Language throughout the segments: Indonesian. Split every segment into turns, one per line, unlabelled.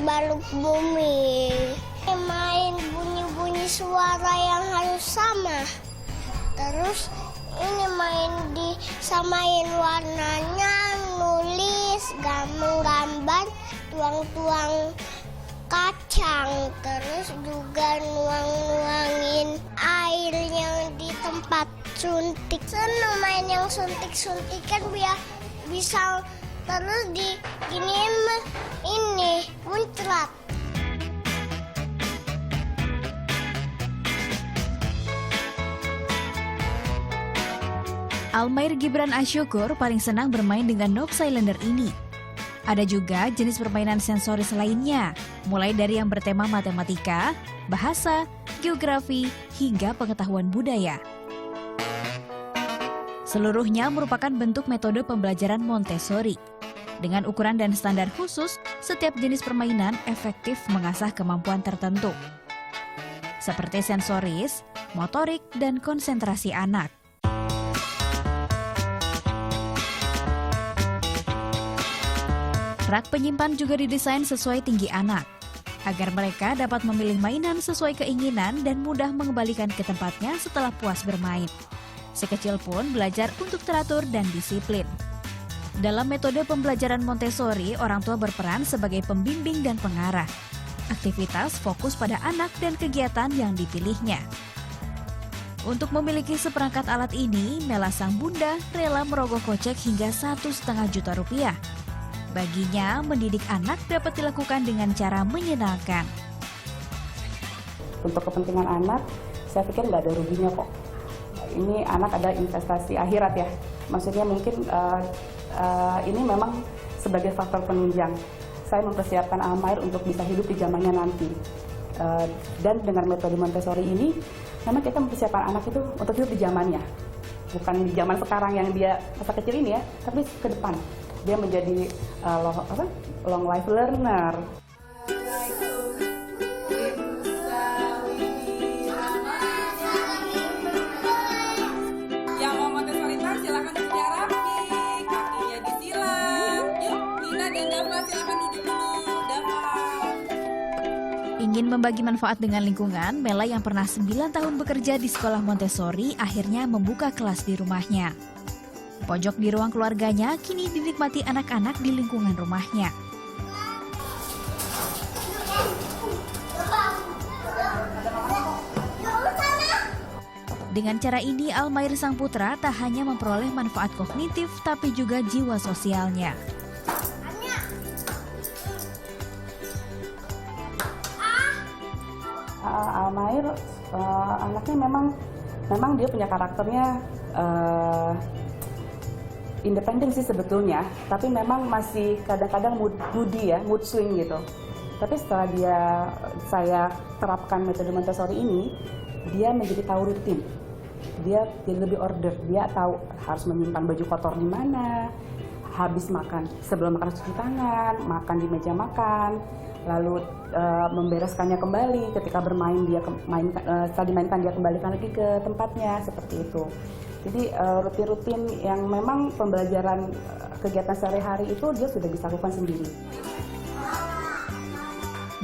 baluk bumi. Main bunyi-bunyi suara yang harus sama. Terus ini main disamain warnanya, nulis, gambar, tuang-tuang kacang. Terus juga nuang-nuangin air yang di tempat suntik. Senang main yang suntik-suntikan biar bisa terus ini muncrat.
Almair Gibran Asyukur paling senang bermain dengan Nook Cylinder ini. Ada juga jenis permainan sensoris lainnya, mulai dari yang bertema matematika, bahasa, geografi, hingga pengetahuan budaya. Seluruhnya merupakan bentuk metode pembelajaran Montessori. Dengan ukuran dan standar khusus, setiap jenis permainan efektif mengasah kemampuan tertentu, seperti sensoris, motorik, dan konsentrasi anak. Rak penyimpan juga didesain sesuai tinggi anak, agar mereka dapat memilih mainan sesuai keinginan dan mudah mengembalikan ke tempatnya setelah puas bermain. Sekecil pun belajar untuk teratur dan disiplin. Dalam metode pembelajaran Montessori, orang tua berperan sebagai pembimbing dan pengarah. Aktivitas fokus pada anak dan kegiatan yang dipilihnya. Untuk memiliki seperangkat alat ini, Mela sang bunda rela merogoh kocek hingga Rp1,5 juta. Baginya, mendidik anak dapat dilakukan dengan cara menyenangkan.
Untuk kepentingan anak, saya pikir nggak ada ruginya kok. Ini anak ada investasi akhirat ya. Maksudnya mungkin ini memang sebagai faktor penunjang. Saya mempersiapkan Almair untuk bisa hidup di zamannya nanti. Dan dengan metode Montessori ini, memang kita mempersiapkan anak itu untuk hidup di zamannya. Bukan di zaman sekarang yang dia masa kecil ini ya, tapi ke depan. Dia menjadi long life learner.
Yang mau Montessori silakan duduk rapi, kakinya disilang. Yuk, Nina dan Dava silakan duduk dulu. Dava.
Ingin membagi manfaat dengan lingkungan, Mela yang pernah 9 tahun bekerja di sekolah Montessori akhirnya membuka kelas di rumahnya. Pojok di ruang keluarganya kini dinikmati anak-anak di lingkungan rumahnya. Dengan cara ini, Almair sang putra tak hanya memperoleh manfaat kognitif, tapi juga jiwa sosialnya.
Almair anaknya memang dia punya karakternya independen sih sebetulnya, tapi memang masih kadang-kadang moody ya, mood swing gitu. Tapi setelah saya terapkan metode Montessori ini, dia menjadi tahu rutin. Dia jadi lebih order, dia tahu harus menyimpan baju kotor di mana, habis makan, sebelum makan harus cuci tangan, makan di meja makan, lalu membereskannya kembali, ketika bermain setelah dimainkan dia kembalikan lagi ke tempatnya, seperti itu. Jadi rutin-rutin yang memang pembelajaran kegiatan sehari-hari itu dia sudah bisa lakukan sendiri.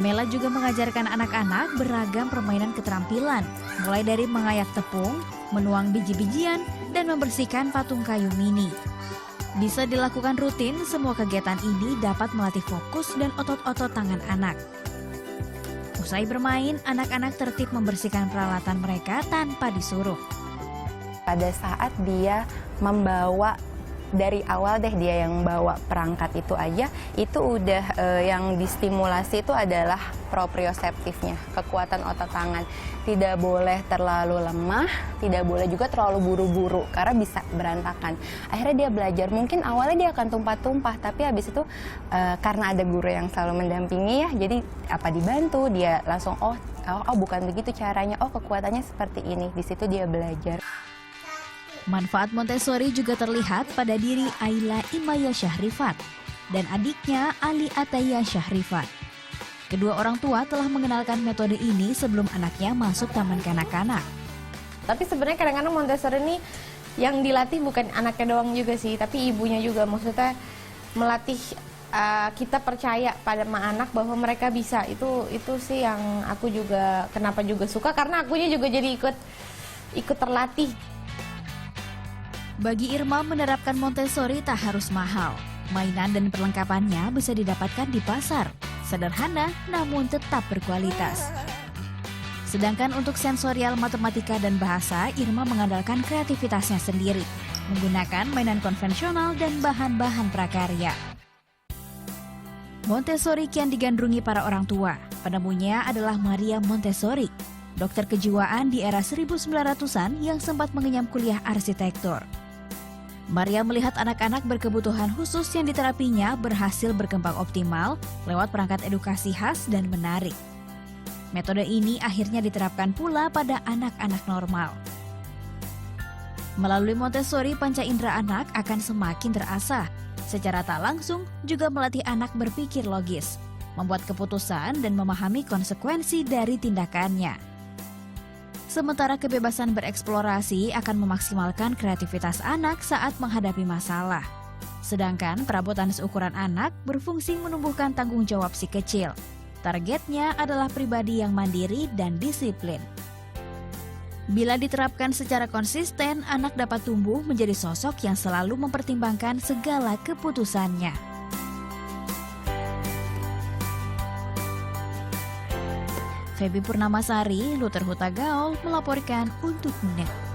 Mela juga mengajarkan anak-anak beragam permainan keterampilan, mulai dari mengayak tepung, menuang biji-bijian, dan membersihkan patung kayu mini. Bisa dilakukan rutin, semua kegiatan ini dapat melatih fokus dan otot-otot tangan anak. Usai bermain, anak-anak tertib membersihkan peralatan mereka tanpa disuruh.
Pada saat dia membawa, dari awal deh dia yang bawa perangkat itu aja, itu udah yang distimulasi itu adalah proprioseptifnya, kekuatan otot tangan. Tidak boleh terlalu lemah, tidak boleh juga terlalu buru-buru, karena bisa berantakan. Akhirnya dia belajar, mungkin awalnya dia akan tumpah-tumpah, tapi habis itu karena ada guru yang selalu mendampingi ya, jadi apa dibantu, dia langsung oh bukan begitu caranya, oh kekuatannya seperti ini, di situ dia belajar.
Manfaat Montessori juga terlihat pada diri Ayla Imaya Syahrifat dan adiknya Ali Ataya Syahrifat. Kedua orang tua telah mengenalkan metode ini sebelum anaknya masuk taman kanak-kanak.
Tapi sebenarnya kadang-kadang Montessori ini yang dilatih bukan anaknya doang juga sih, tapi ibunya juga. Maksudnya melatih kita percaya pada anak bahwa mereka bisa. Itu sih yang aku juga kenapa juga suka, karena akunya juga jadi ikut terlatih.
Bagi Irma, menerapkan Montessori tak harus mahal. Mainan dan perlengkapannya bisa didapatkan di pasar. Sederhana namun tetap berkualitas. Sedangkan untuk sensorial, matematika, dan bahasa, Irma mengandalkan kreativitasnya sendiri, menggunakan mainan konvensional dan bahan-bahan prakarya. Montessori kian digandrungi para orang tua. Penemunya adalah Maria Montessori, dokter kejiwaan di era 1900-an yang sempat mengenyam kuliah arsitektur. Maria melihat anak-anak berkebutuhan khusus yang diterapinya berhasil berkembang optimal lewat perangkat edukasi khas dan menarik. Metode ini akhirnya diterapkan pula pada anak-anak normal. Melalui Montessori, panca indera anak akan semakin terasah. Secara tak langsung juga melatih anak berpikir logis, membuat keputusan dan memahami konsekuensi dari tindakannya. Sementara kebebasan bereksplorasi akan memaksimalkan kreativitas anak saat menghadapi masalah. Sedangkan perabotan seukuran anak berfungsi menumbuhkan tanggung jawab si kecil. Targetnya adalah pribadi yang mandiri dan disiplin. Bila diterapkan secara konsisten, anak dapat tumbuh menjadi sosok yang selalu mempertimbangkan segala keputusannya. Feby Purnamasari, Luther Hutagaol melaporkan untuk NET.